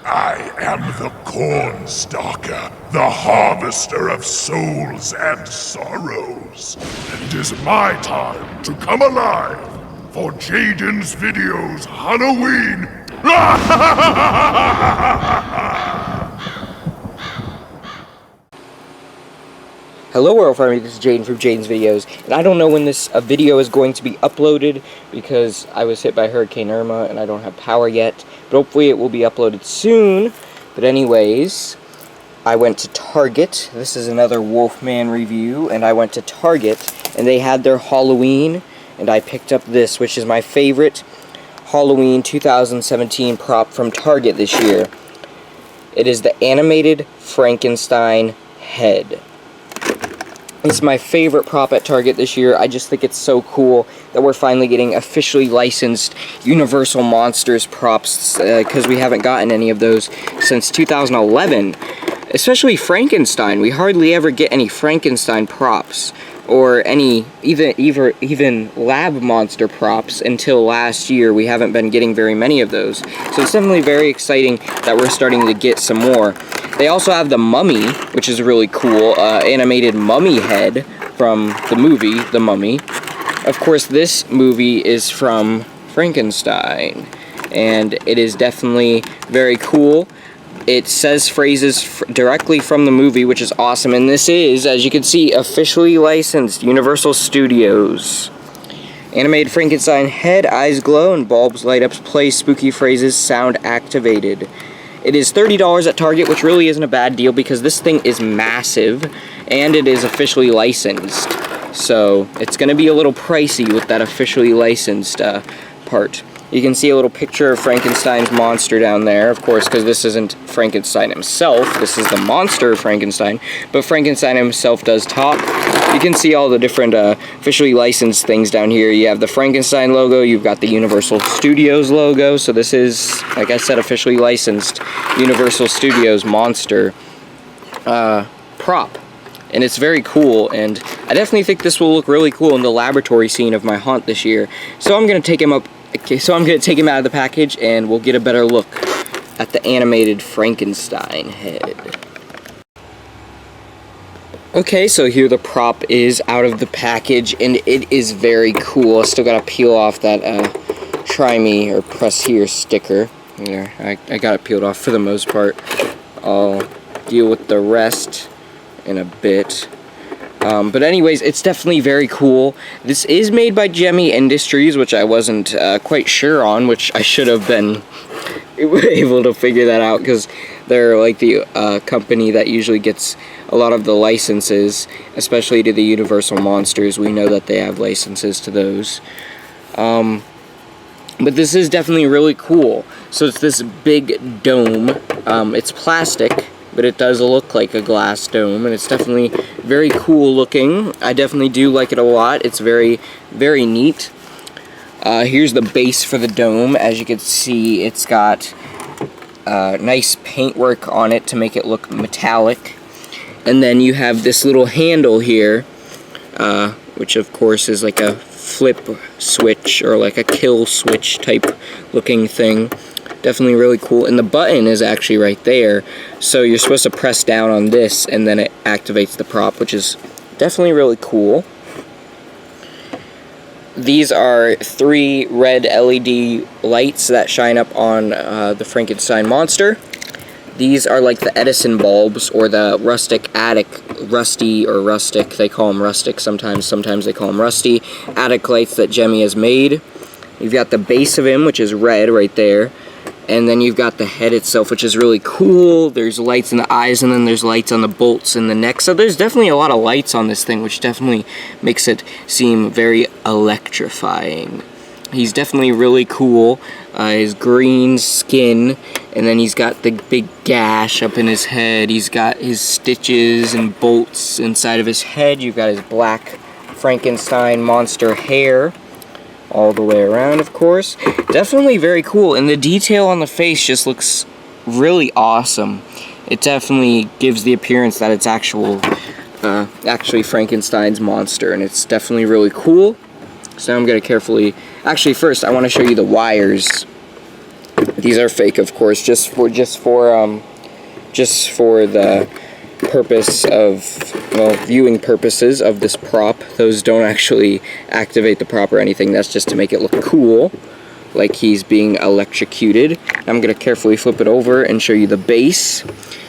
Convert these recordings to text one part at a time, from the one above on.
I am the Corn Stalker, the harvester of souls and sorrows. And it is my time to come alive for Jaden's Video's Halloween. Hello world family, this is Jaden from Jaden's Videos, and I don't know when this video is going to be uploaded because I was hit by Hurricane Irma and I don't have power yet, but hopefully it will be uploaded soon. But anyways, I went to Target. This is another Wolfman review, and I went to Target and they had their Halloween, and I picked up this, which is my favorite Halloween 2017 prop from Target this year. It is the animated Frankenstein head. It's my favorite prop at Target this year. I just think it's so cool that we're finally getting officially licensed Universal Monsters props, because we haven't gotten any of those since 2011. Especially Frankenstein. We hardly ever get any Frankenstein props, or any even lab monster props until last year. We haven't been getting very many of those. So it's definitely very exciting that we're starting to get some more. They also have the Mummy, which is really cool, animated mummy head from the movie, The Mummy. Of course, this movie is from Frankenstein, and it is definitely very cool. It says phrases directly from the movie, which is awesome, and this is, as you can see, officially licensed Universal Studios. Animated Frankenstein head, eyes glow, and bulbs light up, play spooky phrases, sound activated. It is $30 at Target, which really isn't a bad deal because this thing is massive and it is officially licensed. So it's going to be a little pricey with that officially licensed part. You can see a little picture of Frankenstein's monster down there, of course, because this isn't Frankenstein himself. This is the monster Frankenstein, but Frankenstein himself does talk. You can see all the different officially licensed things down here. You have the Frankenstein logo, you've got the Universal Studios logo, so this is, like I said, officially licensed Universal Studios monster prop. And it's very cool, and I definitely think this will look really cool in the laboratory scene of my haunt this year. So I'm going to take him up. Okay, so I'm going to take him out of the package, and we'll get a better look at the animated Frankenstein head. Okay, so here the prop is out of the package, and it is very cool. I still got to peel off that Try Me or Press Here sticker. There, I got it peeled off for the most part. I'll deal with the rest in a bit. But anyways, it's definitely very cool. This is made by Gemmy Industries, which I wasn't quite sure on, which I should have been able to figure that out, because they're like the company that usually gets a lot of the licenses, especially to the Universal Monsters. We know that they have licenses to those. But this is definitely really cool. So it's this big dome. It's plastic, but it does look like a glass dome, and it's definitely very cool looking. I definitely do like it a lot. It's very, very neat. Here's the base for the dome. As you can see, it's got nice paintwork on it to make it look metallic. And then you have this little handle here, which of course is like a flip switch or like a kill switch type looking thing. Definitely really cool, and the button is actually right there, so you're supposed to press down on this and then it activates the prop, which is definitely really cool. These are 3 red LED lights that shine up on the Frankenstein monster. These are like the Edison bulbs, or the rustic attic, rusty or rustic, they call them rustic sometimes they call them rusty, attic lights that Gemmy has made. You've got the base of him, which is red right there. And then you've got the head itself, which is really cool. There's lights in the eyes, and then there's lights on the bolts in the neck. So there's definitely a lot of lights on this thing, which definitely makes it seem very electrifying. He's definitely really cool. His green skin, and then he's got the big gash up in his head. He's got his stitches and bolts inside of his head. You've got his black Frankenstein monster hair all the way around, of course. Definitely very cool, and the detail on the face just looks really awesome. It definitely gives the appearance that it's actually Frankenstein's monster, and it's definitely really cool. So now I'm going to carefully... Actually, first, I want to show you the wires These are fake, of course, just for the purpose of, well, viewing purposes of this prop. Those don't actually activate the prop or anything. That's just to make it look cool, like he's being electrocuted. I'm going to carefully flip it over and show you the base.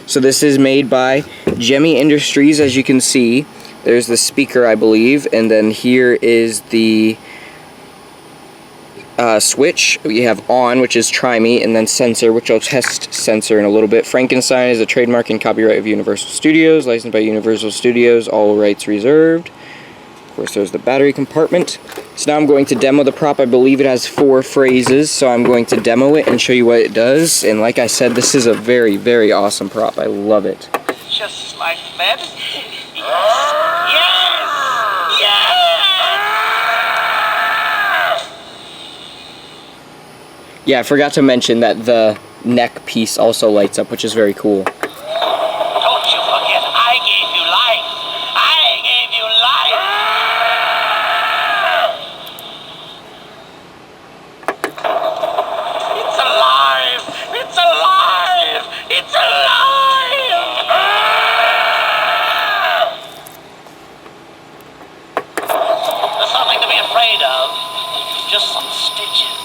So this is made by Gemmy Industries, as you can see. There's the speaker, I believe, and then here is the switch. We have on, which is try me, and then sensor, which I'll test sensor in a little bit. Frankenstein is a trademark and copyright of Universal Studios, licensed by Universal Studios, all rights reserved. Of course, there's the battery compartment. So now I'm going to demo the prop. I believe it has 4 phrases, so I'm going to demo it and show you what it does. And like I said, this is a very, very awesome prop. I love it. Just like that. Yes! Yes! Yeah, I forgot to mention that the neck piece also lights up, which is very cool. Don't you forget, I gave you life. I gave you life. It's alive. It's alive. It's alive. There's nothing to be afraid of. Just some stitches.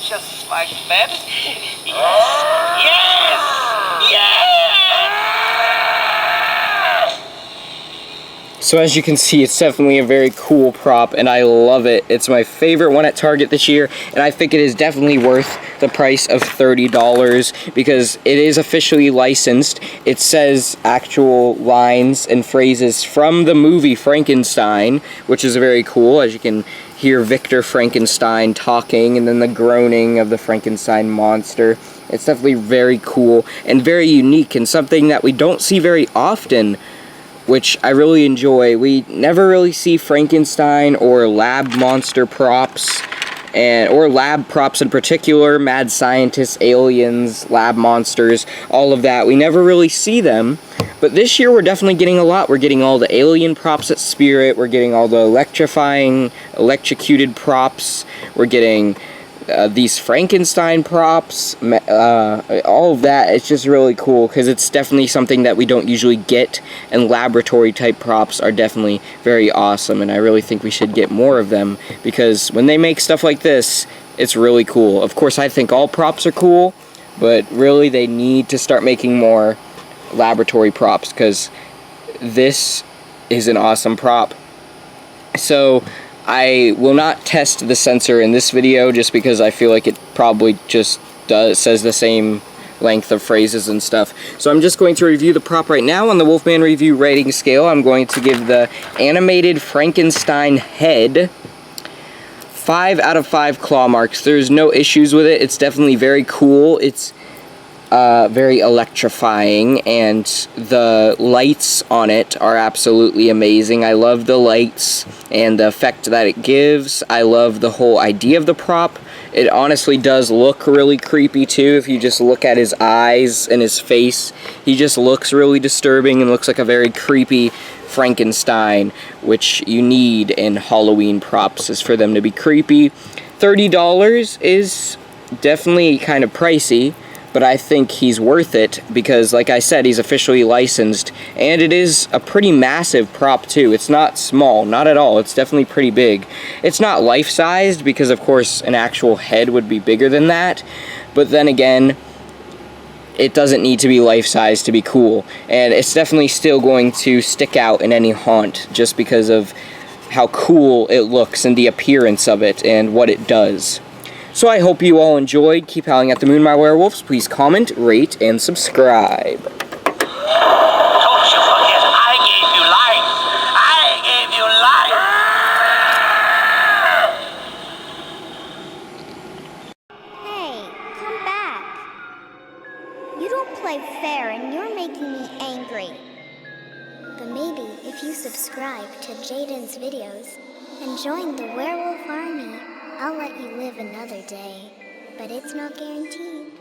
Just like that. Yes! Yes! Yes! So as you can see, it's definitely a very cool prop, and I love it. It's my favorite one at Target this year, and I think it is definitely worth the price of $30 because it is officially licensed. It says actual lines and phrases from the movie Frankenstein, which is very cool, as you can hear Victor Frankenstein talking, and then the groaning of the Frankenstein monster. It's definitely very cool and very unique, and something that we don't see very often, which I really enjoy. We never really see Frankenstein or lab monster props, or lab props in particular, mad scientists, aliens, lab monsters, all of that. We never really see them, but this year we're definitely getting a lot. We're getting all the alien props at Spirit, we're getting all the electrocuted props, we're getting these Frankenstein props, all of that. It's just really cool because it's definitely something that we don't usually get, and laboratory type props are definitely very awesome, and I really think we should get more of them because when they make stuff like this, it's really cool. Of course, I think all props are cool, but really they need to start making more laboratory props because this is an awesome prop. So I will not test the sensor in this video just because I feel like it probably just says the same length of phrases and stuff. So I'm just going to review the prop right now on the Wolfman review rating scale. I'm going to give the animated Frankenstein head 5 out of 5 claw marks. There's no issues with it. It's definitely very cool. It's very electrifying, and the lights on it are absolutely amazing. I love the lights and the effect that it gives. I love the whole idea of the prop. It honestly does look really creepy too. If you just look at his eyes and his face, he just looks really disturbing and looks like a very creepy Frankenstein, which you need in Halloween props, is for them to be creepy. $30 is definitely kind of pricey, but I think he's worth it because, like I said, he's officially licensed, and it is a pretty massive prop too. It's not small, not at all. It's definitely pretty big. It's not life-sized because, of course, an actual head would be bigger than that, but then again, it doesn't need to be life-sized to be cool, and it's definitely still going to stick out in any haunt just because of how cool it looks and the appearance of it and what it does. So I hope you all enjoyed. Keep howling at the moon, my werewolves. Please comment, rate, and subscribe. Don't you forget, I gave you life. I gave you life. Hey, come back. You don't play fair and you're making me angry. But maybe if you subscribe to Jaden's videos and join the werewolf army, I'll let you live another day, but it's not guaranteed.